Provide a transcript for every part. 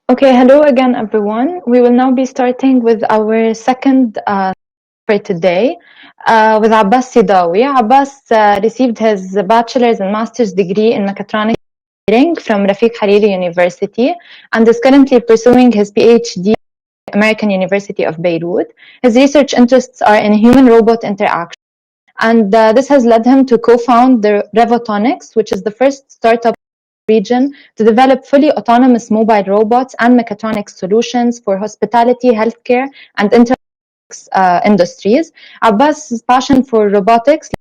Okay, hello again, everyone. We will now be starting with our second for today with Abbas Sidawi. Abbas received his bachelor's and master's degree in mechatronics engineering from Rafiq Hariri University and is currently pursuing his PhD at American University of Beirut. His research interests are in human-robot interaction, and this has led him to co-found the Roboticist, which is the first startup region to develop fully autonomous mobile robots and mechatronics solutions for hospitality, healthcare, and industries. Abbas's passion for robotics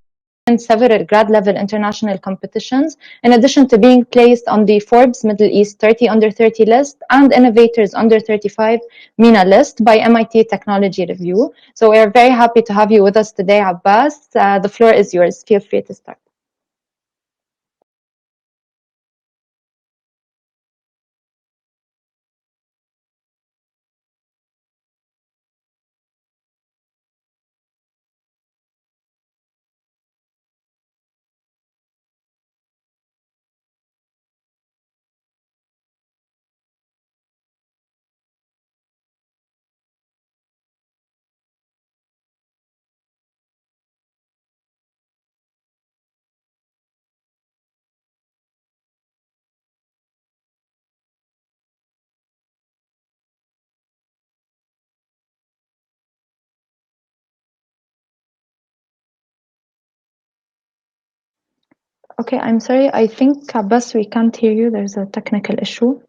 in several grad-level international competitions, in addition to being placed on the Forbes Middle East 30 Under 30 list and Innovators Under 35 MENA list by MIT Technology Review. So we are very happy to have you with us today, Abbas. The floor is yours. Feel free to start. Okay, I'm sorry. I think, Abbas, we can't hear you. There's a technical issue.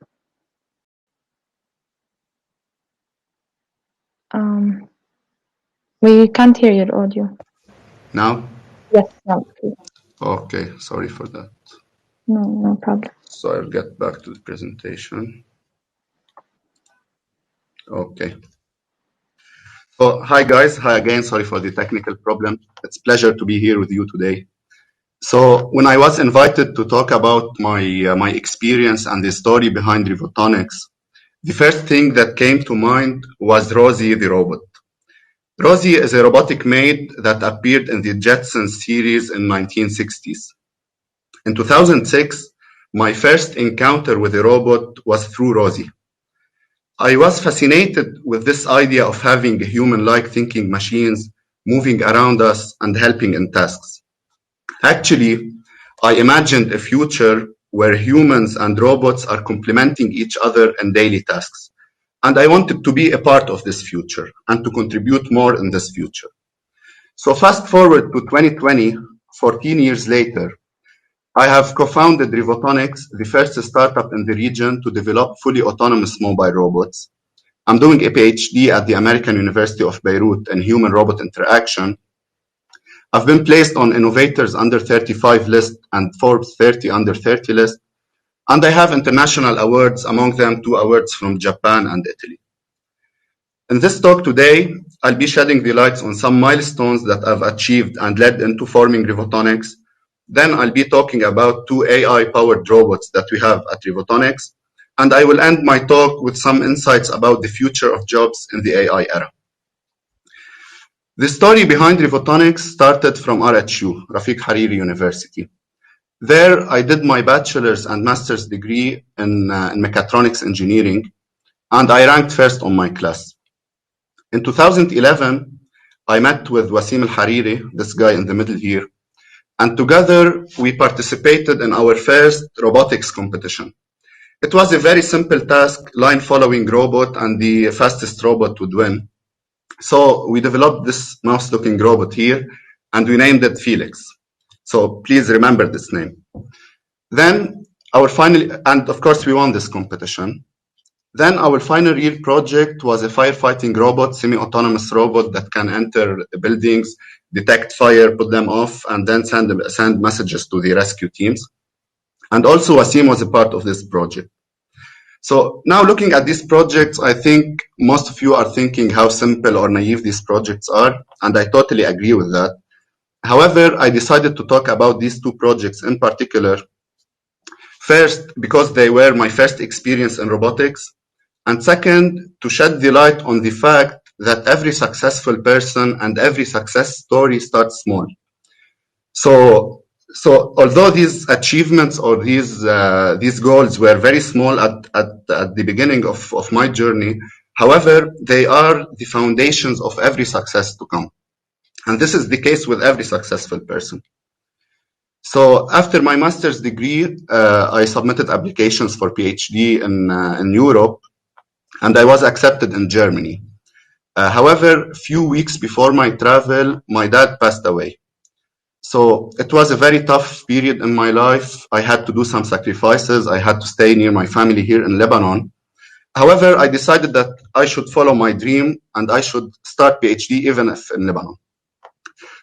We can't hear your audio. Now? Yes, now, please. Okay, sorry for that. No problem. So I'll get back to the presentation. Okay. So hi guys, hi again, sorry for the technical problem. It's a pleasure to be here with you today. So when I was invited to talk about my experience and the story behind Robotics, the first thing that came to mind was Rosie the robot. Rosie is a robotic maid that appeared in the Jetsons series in 1960s. In 2006, my first encounter with a robot was through Rosie. I was fascinated with this idea of having human-like thinking machines moving around us and helping in tasks. Actually, I imagined a future where humans and robots are complementing each other in daily tasks. And I wanted to be a part of this future and to contribute more in this future. So fast forward to 2020, 14 years later, I have co-founded Robotics, the first startup in the region to develop fully autonomous mobile robots. I'm doing a PhD at the American University of Beirut in human-robot interaction. I've been placed on Innovators Under 35 list and Forbes 30 Under 30 list, and I have international awards, among them 2 awards from Japan and Italy. In this talk today, I'll be shedding the lights on some milestones that I've achieved and led into forming Robotics. Then I'll be talking about 2 AI-powered robots that we have at Robotics, and I will end my talk with some insights about the future of jobs in the AI era. The story behind Robotics started from RHU, Rafiq Hariri University. There, I did my bachelor's and master's degree in mechatronics engineering, and I ranked first on my class. In 2011, I met with Wasim al-Hariri, this guy in the middle here, and together we participated in our first robotics competition. It was a very simple task, line following robot, and the fastest robot would win. So we developed this mouse-looking robot here, and we named it Felix. So please remember this name. Then and of course we won this competition. Then our final real project was a firefighting robot, semi-autonomous robot that can enter buildings, detect fire, put them off, and then send messages to the rescue teams. And also Wasim was a part of this project. So now looking at these projects, I think most of you are thinking how simple or naive these projects are, and I totally agree with that. However, I decided to talk about these 2 projects in particular. First, because they were my first experience in robotics, and second, to shed the light on the fact that every successful person and every success story starts small. So So although these achievements or these goals were very small at the beginning of my journey, however, they are the foundations of every success to come. And this is the case with every successful person. So after my master's degree, I submitted applications for PhD in Europe, and I was accepted in Germany. However, few weeks before my travel, my dad passed away. So it was a very tough period in my life. I had to do some sacrifices. I had to stay near my family here in Lebanon. However, I decided that I should follow my dream and I should start PhD even if in Lebanon.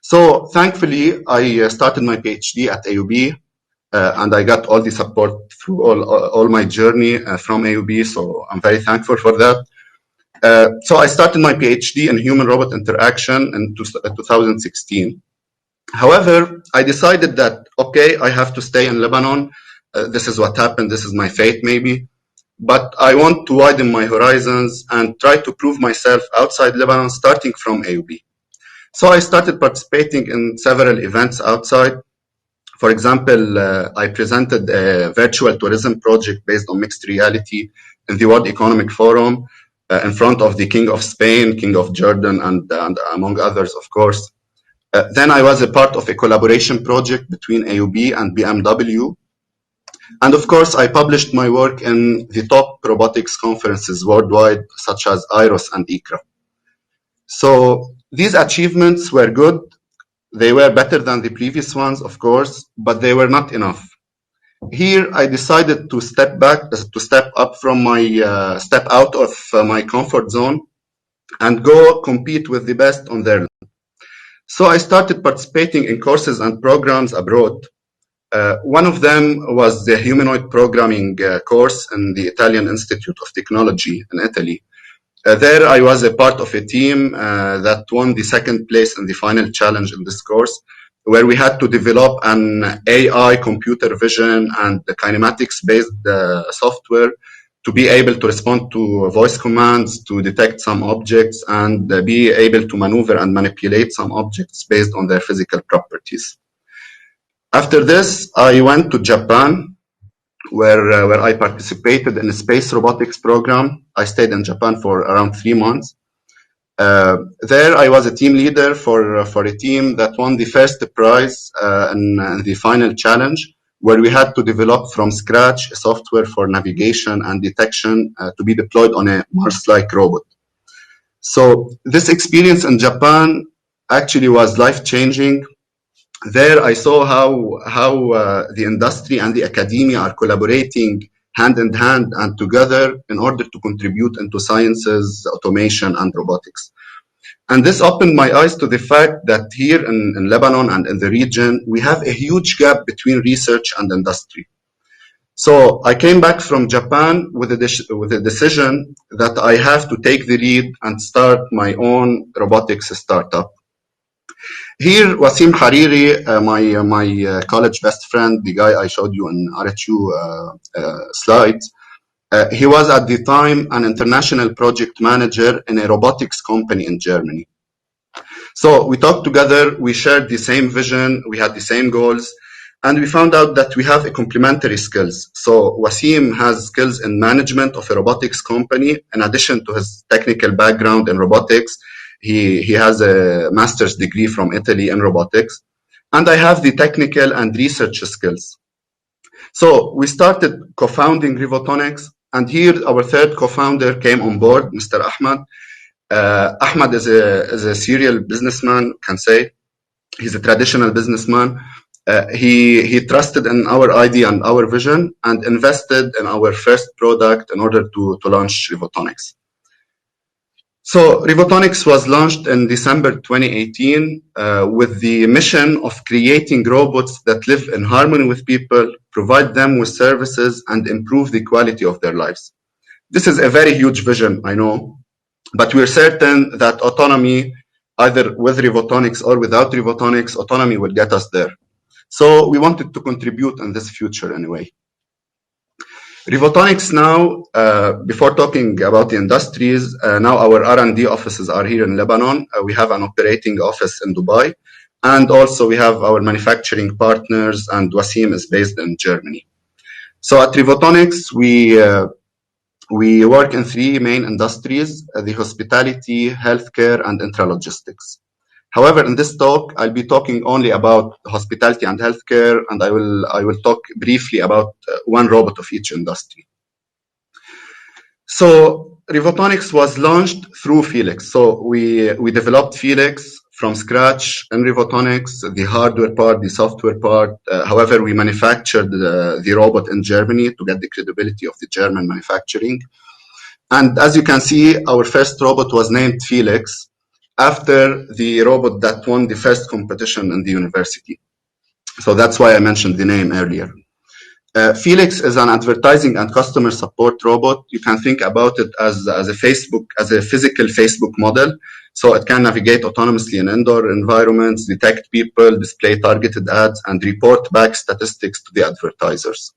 So thankfully, I started my PhD at AUB, and I got all the support through all my journey from AUB. So I'm very thankful for that. So I started my PhD in human-robot interaction in 2016. However, I decided that, okay, I have to stay in Lebanon. This is what happened. This is my fate, maybe. But I want to widen my horizons and try to prove myself outside Lebanon, starting from AUB. So I started participating in several events outside. For example, I presented a virtual tourism project based on mixed reality in the World Economic Forum in front of the King of Spain, King of Jordan, and among others, of course. Then I was a part of a collaboration project between AUB and BMW. And of course, I published my work in the top robotics conferences worldwide, such as IROS and ICRA. So these achievements were good. They were better than the previous ones, of course, but they were not enough. Here, I decided to step up from my, step out of my comfort zone and go compete with the best on their land. So I started participating in courses and programs abroad. One of them was the humanoid programming course in the Italian Institute of Technology in Italy. There I was a part of a team that won the second place in the final challenge in this course, where we had to develop an AI computer vision and the kinematics-based software to be able to respond to voice commands, to detect some objects, and be able to maneuver and manipulate some objects based on their physical properties. After this, I went to Japan, where I participated in a space robotics program. I stayed in Japan for around 3 months. There I was a team leader for a team that won the first prize in the final challenge, where we had to develop from scratch a software for navigation and detection to be deployed on a Mars-like robot. So this experience in Japan actually was life-changing. There I saw how the industry and the academia are collaborating hand in hand and together in order to contribute into sciences, automation, and robotics. And this opened my eyes to the fact that here in Lebanon and in the region, we have a huge gap between research and industry. So I came back from Japan with a decision that I have to take the lead and start my own robotics startup. Here, Wasim Hariri, my college best friend, the guy I showed you in RHU slides, he was at the time an international project manager in a robotics company in Germany. So we talked together, we shared the same vision, we had the same goals, and we found out that we have a complementary skills. So Wasim has skills in management of a robotics company. In addition to his technical background in robotics, he has a master's degree from Italy in robotics. And I have the technical and research skills. So we started co-founding Rivotonics, and here our third co-founder came on board, Mr. Ahmad. Ahmad is a serial businessman, can say. He's a traditional businessman. He trusted in our idea and our vision and invested in our first product in order to launch Rivotonics. So Rivotonics was launched in December 2018 with the mission of creating robots that live in harmony with people, provide them with services, and improve the quality of their lives. This is a very huge vision, I know, but we're certain that autonomy, either with Rivotonics or without Rivotonics, autonomy will get us there. So we wanted to contribute in this future anyway. Rivotonics now, before talking about the industries, now our R&D offices are here in Lebanon. We have an operating office in Dubai, And also we have our manufacturing partners, and Wasim is based in Germany. So at Rivotonics, we work in three main industries, the hospitality, healthcare, and intralogistics. However, in this talk, I'll be talking only about hospitality and healthcare, and I will talk briefly about one robot of each industry. So Rivotonics was launched through Felix. So we developed Felix from scratch in Rivotonics, the hardware part, the software part. However, we manufactured the robot in Germany to get the credibility of the German manufacturing. And as you can see, our first robot was named Felix after the robot that won the first competition in the university. So that's why I mentioned the name earlier. Felix is an advertising and customer support robot. You can think about it as a physical Facebook model. So it can navigate autonomously in indoor environments, detect people, display targeted ads, and report back statistics to the advertisers.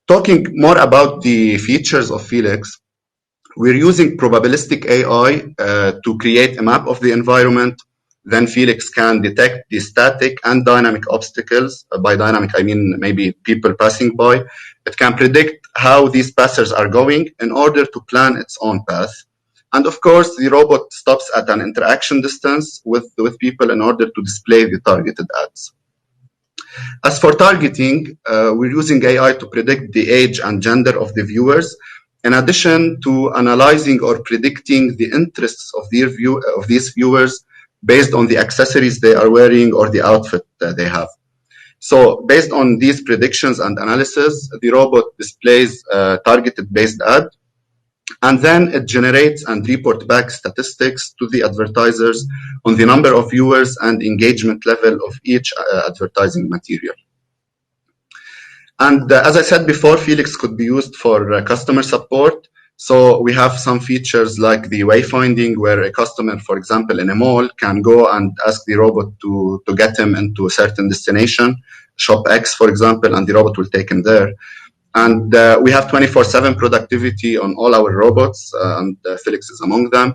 Talking more about the features of Felix, we're using probabilistic AI to create a map of the environment. Then Felix can detect the static and dynamic obstacles. By dynamic, I mean maybe people passing by. It can predict how these passers are going in order to plan its own path. And of course, the robot stops at an interaction distance with people in order to display the targeted ads. As for targeting, we're using AI to predict the age and gender of the viewers, in addition to analyzing or predicting the interests of these viewers based on the accessories they are wearing or the outfit that they have. So based on these predictions and analysis, the robot displays a targeted based ad, and then it generates and reports back statistics to the advertisers on the number of viewers and engagement level of each advertising material. And as I said before, Felix could be used for customer support. So we have some features like the wayfinding, where a customer, for example, in a mall, can go and ask the robot to get him into a certain destination, shop X, for example, and the robot will take him there. And we have 24/7 productivity on all our robots, and Felix is among them.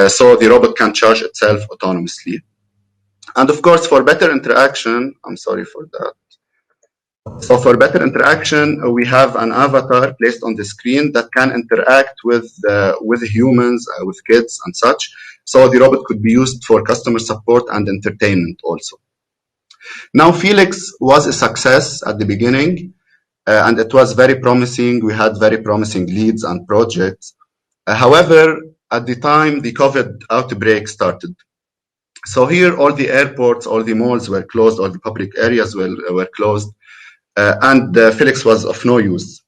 So the robot can charge itself autonomously. And of course, for better interaction, I'm sorry for that. So for better interaction, we have an avatar placed on the screen that can interact with humans, with kids and such. So the robot could be used for customer support and entertainment also. Now, Felix was a success at the beginning, and it was very promising. We had very promising leads and projects. However, at the time, the COVID outbreak started. So here, all the airports, all the malls were closed, all the public areas were closed. And Felix was of no use.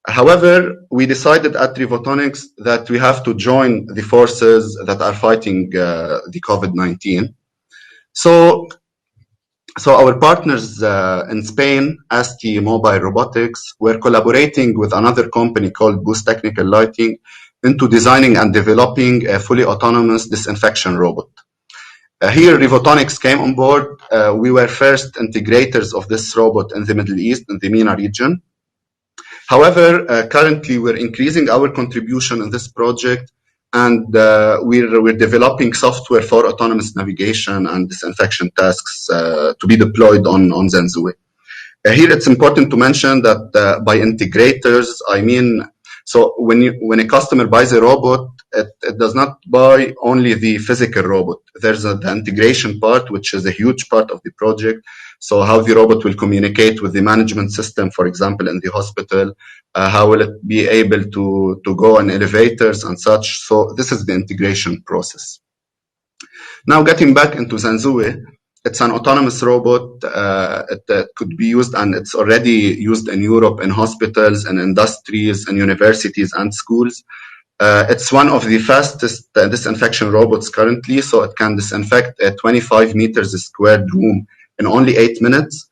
However, we decided at Rivotonics that we have to join the forces that are fighting the COVID-19. So our partners in Spain, ST Mobile Robotics, were collaborating with another company called Boost Technical Lighting into designing and developing a fully autonomous disinfection robot. Here, Rivotonics came on board. We were first integrators of this robot in the Middle East, in the MENA region. However, currently we're increasing our contribution in this project, and we're developing software for autonomous navigation and disinfection tasks to be deployed on Zenzui. Here, it's important to mention that by integrators, I mean, so when a customer buys a robot, it does not buy only the physical robot. There's the integration part, which is a huge part of the project. So how the robot will communicate with the management system, for example, in the hospital, how will it be able to go on elevators and such. So this is the integration process. Now getting back into Zenzui, it's an autonomous robot. It could be used, and it's already used in Europe in hospitals and industries and universities and schools. It's one of the fastest disinfection robots currently, so it can disinfect a 25 meters squared room in only 8 minutes.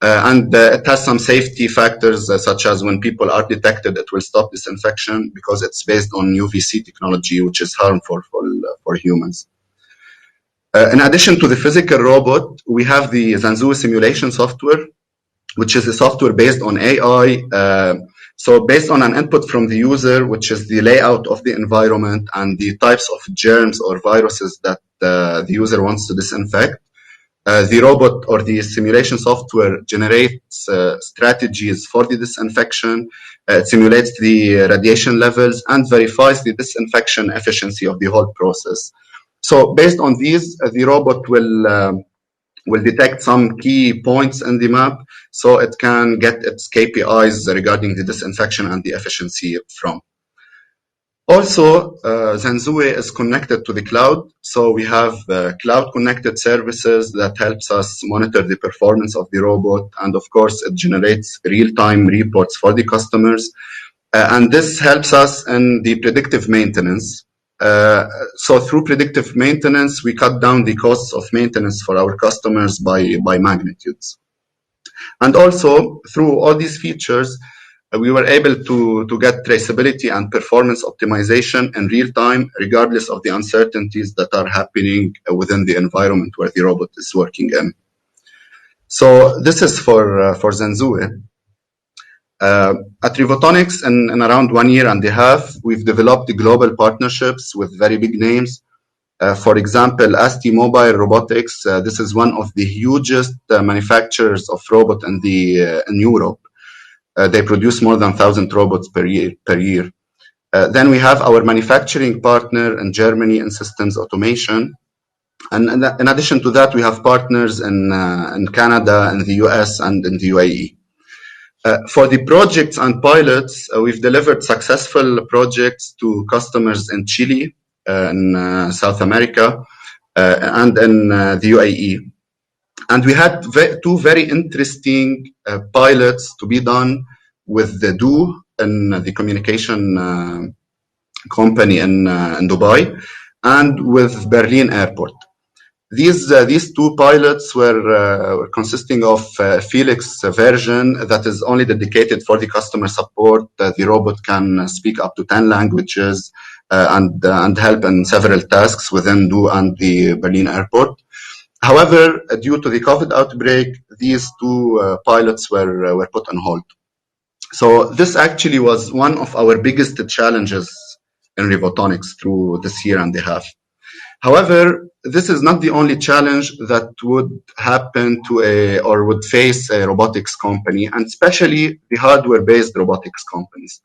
And it has some safety factors, such as when people are detected, it will stop disinfection because it's based on UVC technology, which is harmful for humans. In addition to the physical robot, we have the Zenzui simulation software, which is a software based on AI. So based on an input from the user, which is the layout of the environment and the types of germs or viruses that the user wants to disinfect, The robot or the simulation software generates strategies for the disinfection, simulates the radiation levels, and verifies the disinfection efficiency of the whole process. So based on these, the robot will detect some key points in the map, so it can get its KPIs regarding the disinfection and the efficiency from. Also, Zanzue is connected to the cloud, so we have cloud-connected services that helps us monitor the performance of the robot, and of course, it generates real-time reports for the customers, and this helps us in the predictive maintenance. So through predictive maintenance, we cut down the costs of maintenance for our customers by magnitudes. And also, through all these features, we were able to get traceability and performance optimization in real time, regardless of the uncertainties that are happening within the environment where the robot is working in. So this is for Zanzue. At Robotics, in around 1 year and a half, we've developed global partnerships with very big names. For example, as T-Mobile Robotics, this is one of the hugest manufacturers of robots in Europe. They produce more than 1,000 robots per year. Then we have our manufacturing partner in Germany in systems automation. And in addition to that, we have partners in Canada, in the US, and in the UAE. For the projects and pilots, we've delivered successful projects to customers in Chile, in South America, and in the UAE. And we had two very interesting pilots to be done with the Do, in the communication company in Dubai, and with Berlin Airport. These two pilots were consisting of Felix version that is only dedicated for the customer support. The robot can speak up to 10 languages and help in several tasks within Do and the Berlin Airport. However, due to the COVID outbreak, these two pilots were put on hold. So this actually was one of our biggest challenges in Robotics through this year and a half. However, this is not the only challenge that would happen to or would face a robotics company, and especially the hardware-based robotics companies.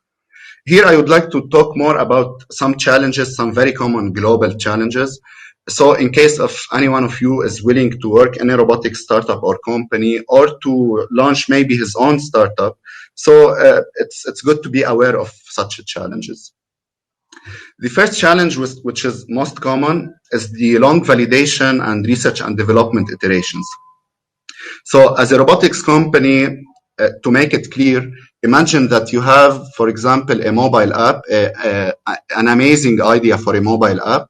Here, I would like to talk more about some challenges, some very common global challenges. So in case of any one of you is willing to work in a robotics startup or company, or to launch maybe his own startup, so it's good to be aware of such challenges. The first challenge, which is most common, is the long validation and research and development iterations. So as a robotics company, to make it clear, imagine that you have, for example, a mobile app, an amazing idea for a mobile app,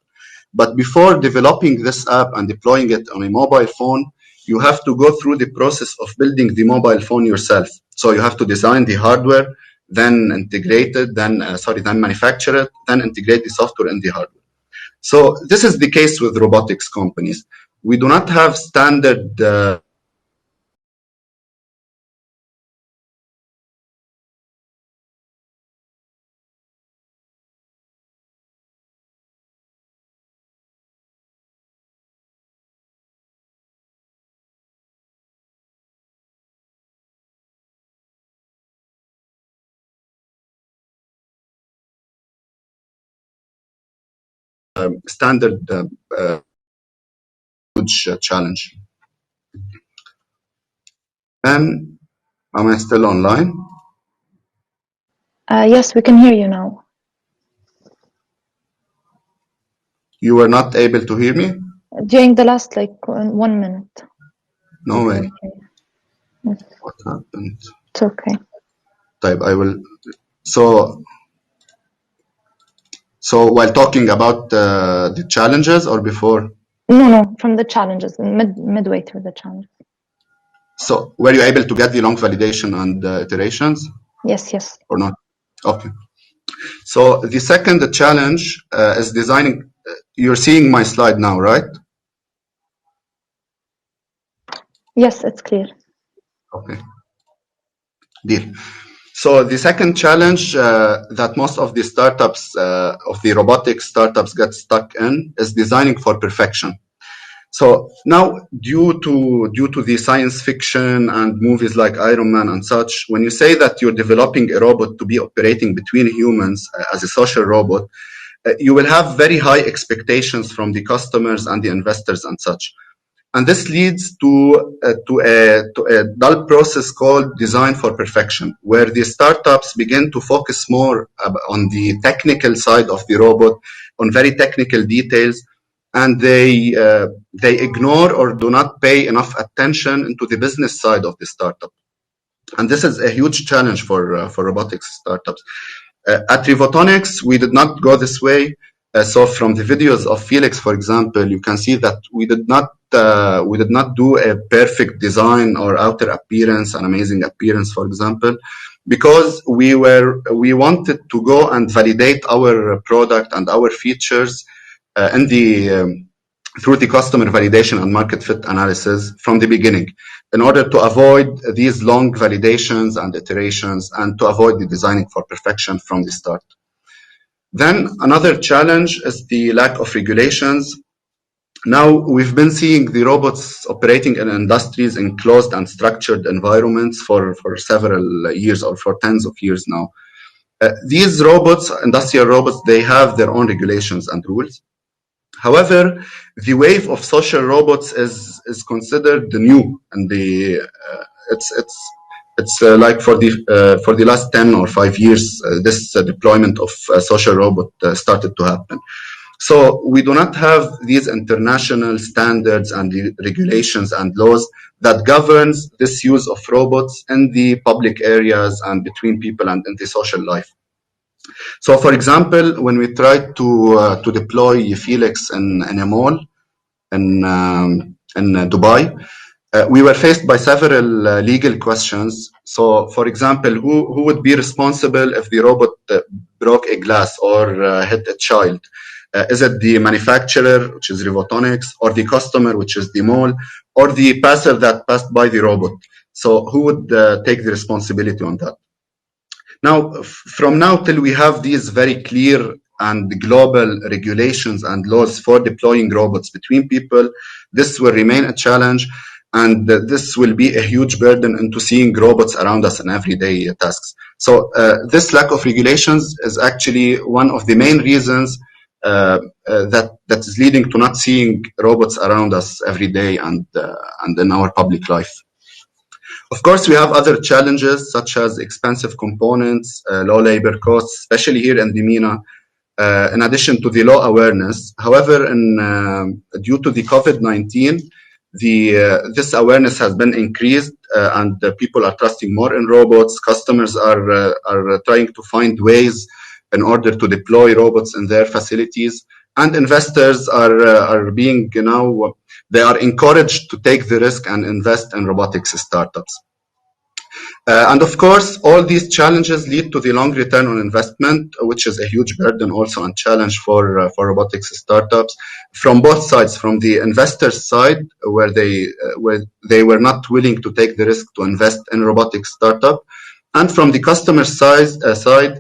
but before developing this app and deploying it on a mobile phone, you have to go through the process of building the mobile phone yourself. So you have to design the hardware, then integrate it, then manufacture it, then integrate the software in the hardware. So this is the case with robotics companies. We do not have standard huge challenge. And am I still online? Yes, we can hear you now. You were not able to hear me? During the last 1 minute. No way. Yes. What happened? It's okay. Type, I will. So while talking about the challenges or before? No, from the challenges, midway through the challenge. So were you able to get the long validation and iterations? Yes. Or not? Okay. So the second challenge is designing. You're seeing my slide now, right? Yes, it's clear. Okay. Deal. So the second challenge that most of the startups, of the robotics startups, get stuck in is designing for perfection. So now, due to the science fiction and movies like Iron Man and such, when you say that you're developing a robot to be operating between humans as a social robot, you will have very high expectations from the customers and the investors and such. And this leads to a dull process called design for perfection, where the startups begin to focus more on the technical side of the robot, on very technical details, and they ignore or do not pay enough attention into the business side of the startup. And this is a huge challenge for robotics startups. At Rivotonics, we did not go this way. So from the videos of Felix, for example, you can see that we did not do a perfect design or outer appearance, an amazing appearance, for example, because we wanted to go and validate our product and our features through the customer validation and market fit analysis from the beginning, in order to avoid these long validations and iterations and to avoid the designing for perfection from the start. Then another challenge is the lack of regulations. Now we've been seeing the robots operating in industries in closed and structured environments for several years or for tens of years now. These robots, industrial robots, they have their own regulations and rules. However, the wave of social robots is considered new, and it's like for the last 10 or 5 years, this deployment of social robot started to happen. So we do not have these international standards and regulations and laws that governs this use of robots in the public areas and between people and in the social life. So, for example, when we tried to deploy Felix in a mall in Dubai, we were faced by several legal questions. So, for example, who would be responsible if the robot broke a glass or hit a child? Is it the manufacturer, which is Rivotonics, or the customer, which is the mall, or the passer that passed by the robot? So, who would take the responsibility on that? Now, from now till we have these very clear and global regulations and laws for deploying robots between people, this will remain a challenge, and this will be a huge burden into seeing robots around us in everyday tasks. So this lack of regulations is actually one of the main reasons that is leading to not seeing robots around us every day and in our public life. Of course, we have other challenges such as expensive components, low labor costs, especially here in the MENA, in addition to the low awareness. However, due to the COVID-19, this awareness has been increased and people are trusting more in robots. Customers are trying to find ways in order to deploy robots in their facilities. And investors are being, they are encouraged to take the risk and invest in robotics startups. And of course, all these challenges lead to the long return on investment, which is a huge burden also and challenge for robotics startups from both sides, from the investors' side, where they were not willing to take the risk to invest in robotics startup, and from the customer side,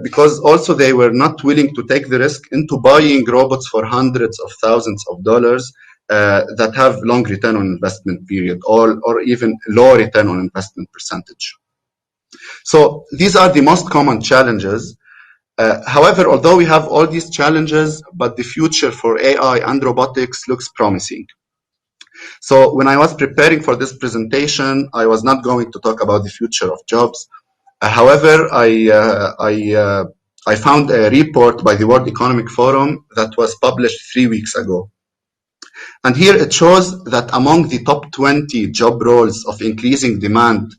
because also they were not willing to take the risk into buying robots for hundreds of thousands of dollars that have long return on investment period or even low return on investment percentage. So these are the most common challenges. However, although we have all these challenges, but the future for AI and robotics looks promising. So when I was preparing for this presentation, I was not going to talk about the future of jobs. However, I found a report by the World Economic Forum that was published 3 weeks ago. And here it shows that among the top 20 job roles of increasing demand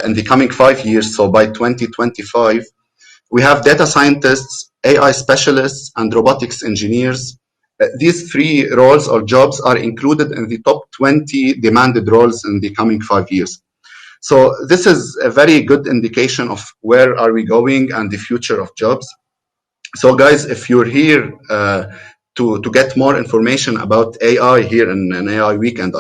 in the coming 5 years, so by 2025, we have data scientists, AI specialists, and robotics engineers. These 3 roles or jobs are included in the top 20 demanded roles in the coming 5 years. So this is a very good indication of where are we going and the future of jobs. So guys, if you're here to get more information about AI here in an AI weekend,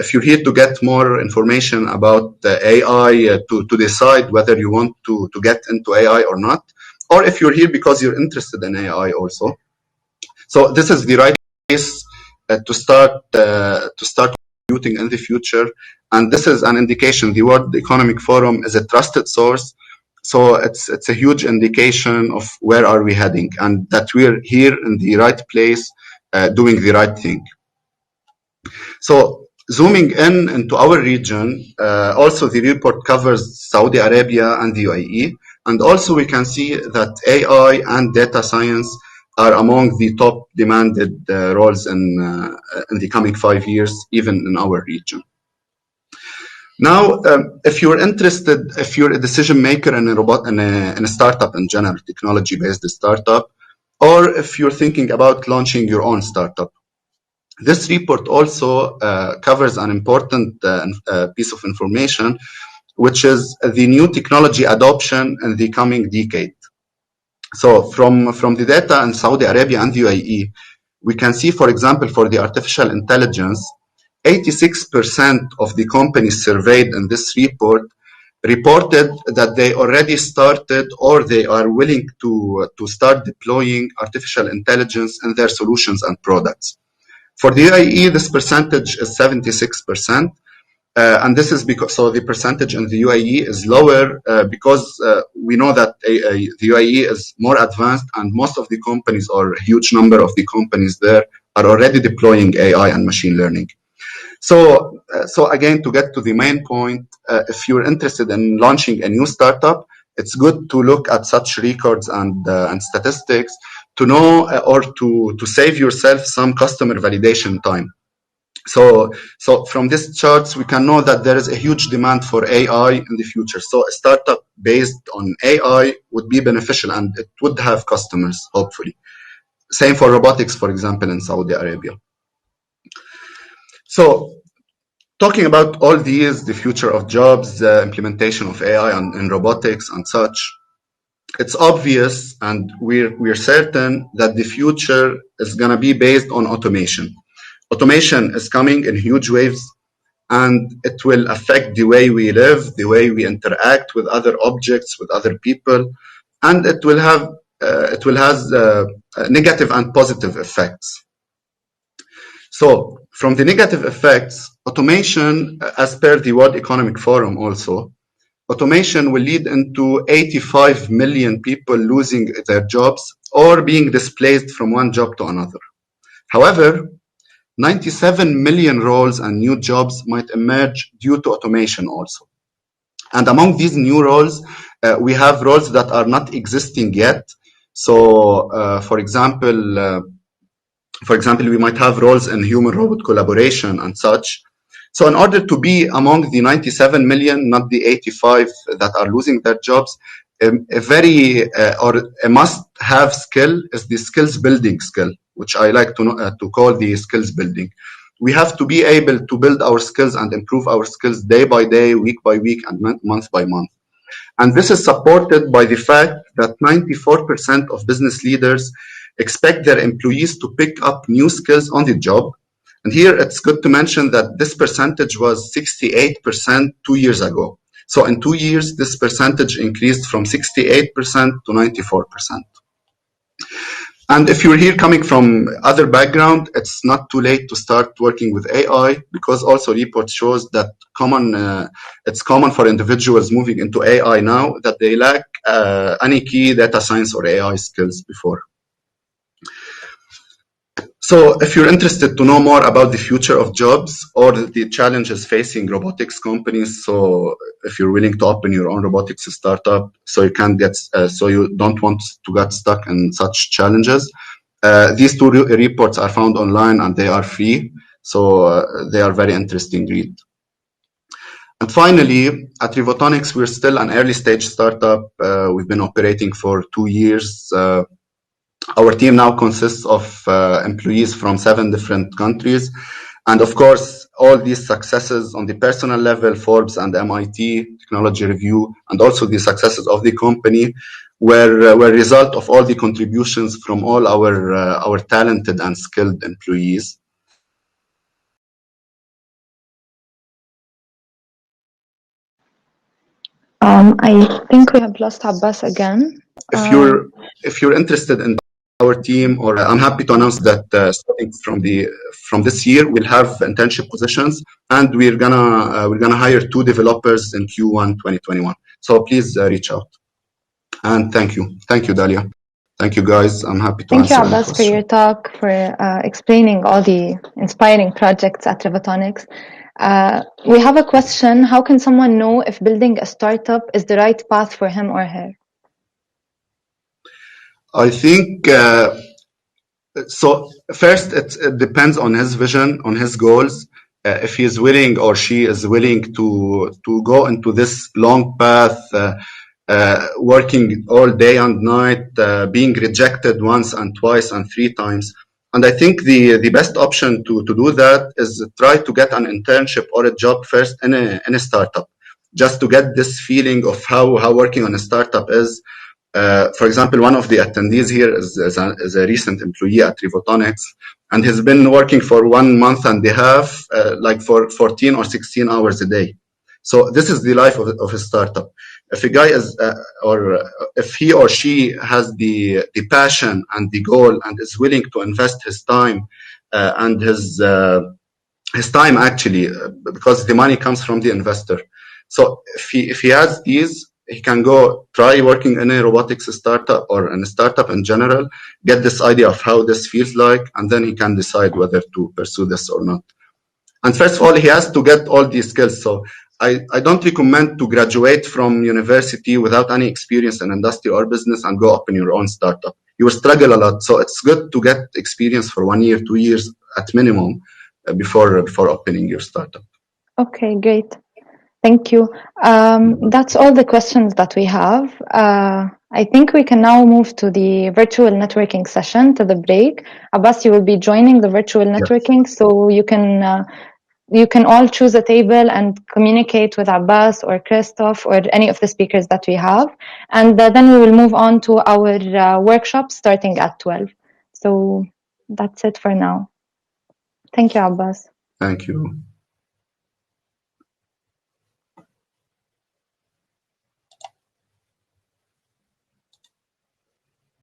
if you're here to get more information about the AI to decide whether you want to get into AI or not, or if you're here because you're interested in AI also. So this is the right place to start contributing in the future. And this is an indication. The World Economic Forum is a trusted source, so it's a huge indication of where are we heading, and that we're here in the right place, doing the right thing. So zooming in into our region, also the report covers Saudi Arabia and the UAE, and also we can see that AI and data science are among the top demanded roles in the coming 5 years, even in our region. Now, if you're interested, if you're a decision maker in a startup in general, technology-based startup, or if you're thinking about launching your own startup, this report also covers an important piece of information, which is the new technology adoption in the coming decade. So from the data in Saudi Arabia and the UAE, we can see, for example, for the artificial intelligence, 86% of the companies surveyed in this report reported that they already started or they are willing to start deploying artificial intelligence in their solutions and products. For the UAE, this percentage is 76%. And this is because, so the percentage in the UAE is lower because we know that the UAE is more advanced, and most of the companies, or a huge number of the companies there, are already deploying AI and machine learning. So again, to get to the main point, if you're interested in launching a new startup, it's good to look at such records and statistics to know or to save yourself some customer validation time. So from these charts, we can know that there is a huge demand for AI in the future. So a startup based on AI would be beneficial, and it would have customers, hopefully. Same for robotics, for example, in Saudi Arabia. So talking about all these, the future of jobs, the implementation of AI in robotics and such, it's obvious, and we're certain that the future is going to be based on automation. Automation is coming in huge waves, and it will affect the way we live, the way we interact with other objects, with other people, and it will have negative and positive effects. So from the negative effects, automation, as per the World Economic Forum also, automation will lead into 85 million people losing their jobs or being displaced from one job to another. However, 97 million roles and new jobs might emerge due to automation also. And among these new roles, we have roles that are not existing yet. So, for example, we might have roles in human-robot collaboration and such. So in order to be among the 97 million, not the 85 that are losing their jobs, a must-have skill is the skills building skill, which I like to call the skills building. We have to be able to build our skills and improve our skills day by day, week by week, and month by month. And this is supported by the fact that 94% of business leaders expect their employees to pick up new skills on the job. And here it's good to mention that this percentage was 68% 2 years ago. So in 2 years, this percentage increased from 68% to 94%. And if you're here coming from other background, it's not too late to start working with AI, because also report shows that it's common for individuals moving into AI now that they lack any key data science or AI skills before. So if you're interested to know more about the future of jobs or the challenges facing robotics companies, so if you're willing to open your own robotics startup, so you don't want to get stuck in such challenges, these two reports are found online and they are free, so they are very interesting read. And finally, at Robotics, we're still an early stage startup. We've been operating for 2 years. Our team now consists of employees from 7 different countries. And of course, all these successes on the personal level, Forbes and MIT Technology Review, and also the successes of the company were a result of all the contributions from all our talented and skilled employees. I think we have lost Abbas again. If you're interested in our team, or I'm happy to announce that starting from this year, we'll have internship positions, and we're gonna hire 2 developers in Q1 2021. So please reach out. And thank you, Dalia. Thank you, guys. I'm happy to Thank you, answer any Abbas, for your question. talk, for explaining all the inspiring projects at Robotics. We have a question. How can someone know if building a startup is the right path for him or her? I think so. First, it depends on his vision, on his goals. If he is willing or she is willing to go into this long path, working all day and night, being rejected once and twice and 3 times. And I think the best option to do that is try to get an internship or a job first in a startup, just to get this feeling of how working on a startup is. For example, one of the attendees here is a recent employee at Rivotonics, and he's been working for 1 month and a half, like for 14 or 16 hours a day. So this is the life of a startup. If a guy is, or if he or she has the passion and the goal and is willing to invest his time and his time actually, because the money comes from the investor. So if he has these, he can go try working in a robotics startup or in a startup in general, get this idea of how this feels like, and then he can decide whether to pursue this or not. And first of all, he has to get all these skills. So I don't recommend to graduate from university without any experience in industry or business and go open your own startup. You will struggle a lot. So it's good to get experience for 1 year, 2 years at minimum before opening your startup. Okay, great. Thank you. That's all the questions that we have. I think we can now move to the virtual networking session, to the break. Abbas, you will be joining the virtual networking, so you can all choose a table and communicate with Abbas or Christoph or any of the speakers that we have. And then we will move on to our workshop starting at 12. So that's it for now. Thank you, Abbas. Thank you.